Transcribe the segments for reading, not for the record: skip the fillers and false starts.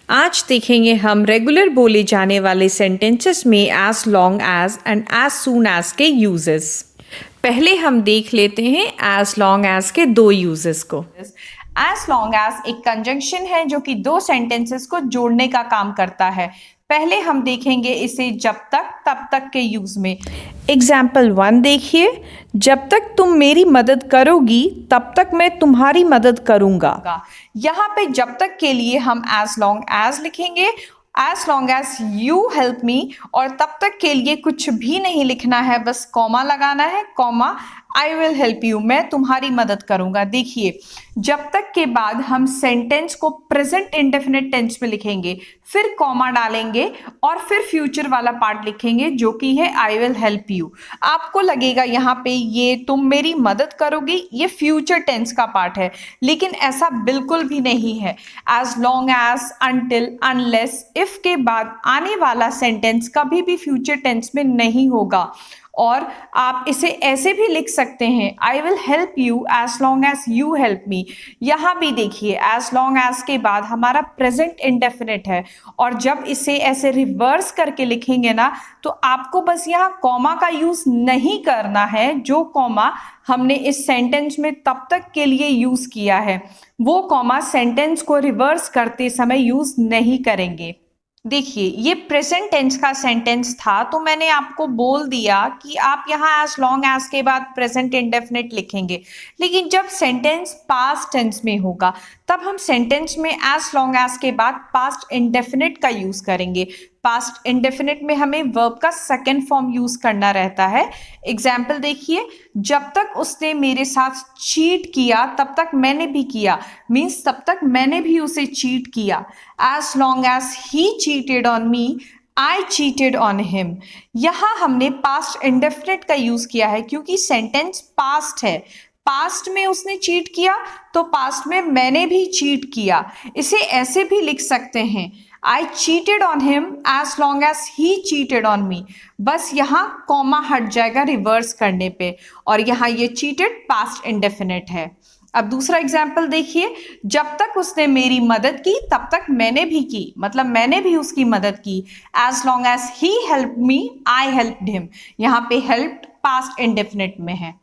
आज देखेंगे हम रेगुलर बोले जाने वाले सेंटेंसेस में as long as and as soon as के यूजेस। पहले हम देख लेते हैं एज लॉन्ग एज के दो यूजेस को। एज लॉन्ग एज एक कंजंक्शन है जो कि दो सेंटेंसेस को जोड़ने का काम करता है। पहले हम देखेंगे इसे जब तक तब तक के यूज में। एग्जाम्पल 1 देखिए, जब तक तुम मेरी मदद करोगी तब तक मैं तुम्हारी मदद करूंगा। यहाँ पे जब तक के लिए हम एज लॉन्ग एज लिखेंगे, as long as you help me, और तब तक के लिए कुछ भी नहीं लिखना है, बस कॉमा लगाना है, comma I will help you, मैं तुम्हारी मदद करूंगा। देखिए, जब तक के बाद हम सेंटेंस को प्रेजेंट इंडेफिनिट टेंस में लिखेंगे, फिर कॉमा डालेंगे और फिर फ्यूचर वाला पार्ट लिखेंगे जो कि है आई विल हेल्प यू। आपको लगेगा यहाँ पे ये तुम मेरी मदद करोगी ये फ्यूचर टेंस का पार्ट है, लेकिन ऐसा बिल्कुल भी नहीं है। As long as, until, unless, if के बाद आने वाला सेंटेंस कभी भी फ्यूचर टेंस में नहीं होगा। और आप इसे ऐसे भी लिख सकते हैं, I will help you as long as you help me. यहाँ भी देखिए, एज लॉन्ग एज के बाद हमारा प्रेजेंट इंडेफिनिट है, और जब इसे ऐसे रिवर्स करके लिखेंगे ना, तो आपको बस यहाँ कॉमा का यूज नहीं करना है। जो कॉमा हमने इस सेंटेंस में तब तक के लिए यूज किया है, वो कॉमा सेंटेंस को रिवर्स करते समय यूज नहीं करेंगे। देखिए, ये प्रेजेंट टेंस का सेंटेंस था, तो मैंने आपको बोल दिया कि आप यहाँ एज लॉन्ग एज के बाद प्रेजेंट इंडेफिनिट लिखेंगे, लेकिन जब सेंटेंस पास्ट टेंस में होगा तब हम सेंटेंस में एज लॉन्ग एज के बाद पास्ट इंडेफिनिट का यूज करेंगे। पास्ट इंडेफिनिट में हमें वर्ब का सेकेंड फॉर्म यूज करना रहता है। एग्जाम्पल देखिए, जब तक उसने मेरे साथ चीट किया तब तक मैंने भी किया, मीन्स तब तक मैंने भी उसे चीट किया। As long as he cheated on me, I cheated on him. यहाँ हमने पास्ट इंडेफिनिट का यूज किया है क्योंकि सेंटेंस पास्ट है। पास्ट में उसने चीट किया तो पास्ट में मैंने भी चीट किया। इसे ऐसे भी लिख सकते हैं, I cheated on him as long as he cheated on me. बस यहाँ कॉमा हट जाएगा रिवर्स करने पे, और यहाँ ये चीटेड पास्ट इंडेफिनिट है। अब दूसरा एग्जाम्पल देखिए, जब तक उसने मेरी मदद की तब तक मैंने भी की, मतलब मैंने भी उसकी मदद की। As long as he help me, I helped him. यहाँ पे हेल्प पास्ट इंडेफिनिट में है।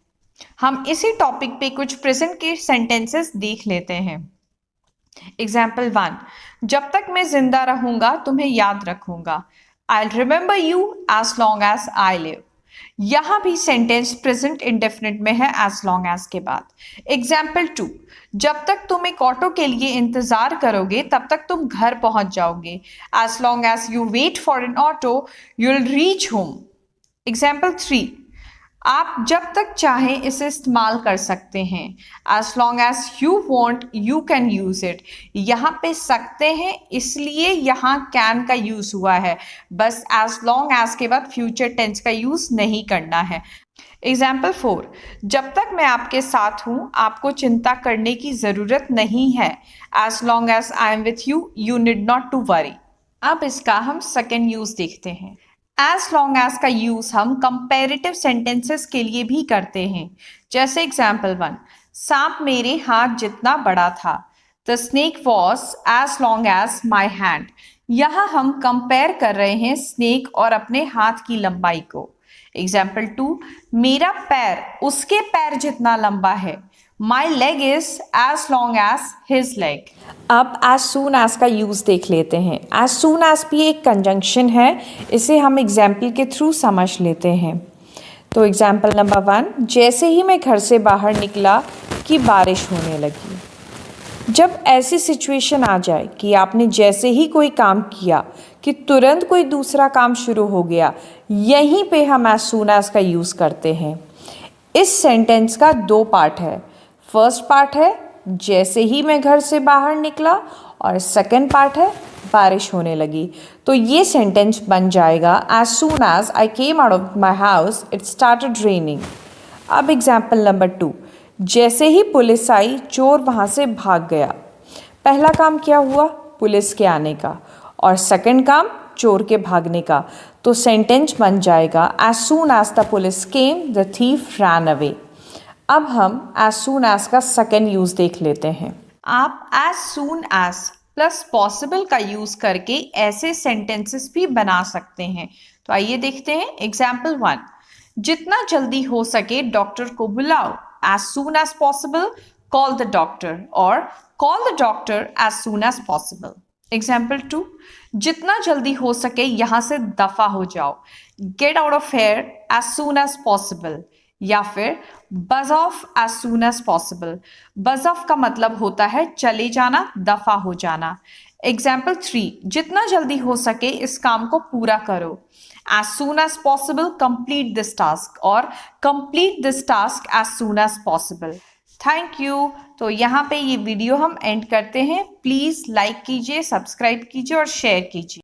हम इसी टॉपिक पे कुछ प्रेजेंट के सेंटेंसेस देख लेते हैं। एग्जाम्पल 1, जब तक मैं जिंदा रहूंगा तुम्हें याद रखूंगा। I remember you as long as I live. यहां भी सेंटेंस प्रेजेंट इंडेफिनिट में है एज लॉन्ग एज के बाद। एग्जाम्पल 2, जब तक तुम एक ऑटो के लिए इंतजार करोगे तब तक तुम घर पहुंच जाओगे। As long as you wait for an auto you will reach home. Example 3, आप जब तक चाहें इसे इस्तेमाल कर सकते हैं। As long as you want you can use it. यहाँ पे सकते हैं इसलिए यहाँ कैन का यूज हुआ है, बस एज लॉन्ग एज के बाद फ्यूचर टेंस का यूज नहीं करना है। एग्जाम्पल 4, जब तक मैं आपके साथ हूँ आपको चिंता करने की ज़रूरत नहीं है। As long as I am with you you need not to worry. अब इसका हम सेकेंड यूज देखते हैं। एज लॉन्ग एज का यूज हम कंपेरेटिव सेंटेंसेस के लिए भी करते हैं। जैसे एग्जाम्पल 1, सांप मेरे हाथ जितना बड़ा था। The snake was as long as my hand. यहाँ हम कंपेयर कर रहे हैं स्नेक और अपने हाथ की लंबाई को। एग्जाम्पल 2, मेरा पैर उसके पैर जितना लंबा है। My leg is as long as his leg. अब एज सून एज का यूज देख लेते हैं। एज सून एज भी एक कंजंक्शन है, इसे हम एग्जाम्पल के थ्रू समझ लेते हैं। तो एग्जाम्पल नंबर 1, जैसे ही मैं घर से बाहर निकला कि बारिश होने लगी। जब ऐसी सिचुएशन आ जाए कि आपने जैसे ही कोई काम किया कि तुरंत कोई दूसरा काम शुरू हो गया, यहीं पे हम एज सून एज का यूज करते हैं। इस सेंटेंस का दो पार्ट है। फर्स्ट पार्ट है जैसे ही मैं घर से बाहर निकला, और सेकंड पार्ट है बारिश होने लगी। तो ये सेंटेंस बन जाएगा, as soon as I came out of my house it started raining. अब एग्जाम्पल नंबर 2, जैसे ही पुलिस आई चोर वहाँ से भाग गया। पहला काम क्या हुआ? पुलिस के आने का, और सेकंड काम चोर के भागने का। तो सेंटेंस बन जाएगा, as soon as the police came the thief ran away. अब हम एज सून एज का सेकेंड यूज देख लेते हैं। आप as soon as plus possible का यूज करके ऐसे सेंटेंसेस भी बना सकते हैं। तो आइए देखते हैं। एग्जाम्पल 1, जितना जल्दी हो सके डॉक्टर को बुलाओ। As soon as possible call the doctor, और call the doctor as soon as possible. Example 2, जितना जल्दी हो सके यहां से दफा हो जाओ। Get out of here as soon as possible, या फिर buzz off as soon as possible. Buzz off का मतलब होता है चले जाना, दफा हो जाना। एग्जाम्पल 3, जितना जल्दी हो सके इस काम को पूरा करो। As soon as possible complete this task, और complete this task as soon as possible. Thank you. तो यहाँ पे ये वीडियो हम एंड करते हैं। प्लीज़ लाइक कीजिए, सब्सक्राइब कीजिए और शेयर कीजिए।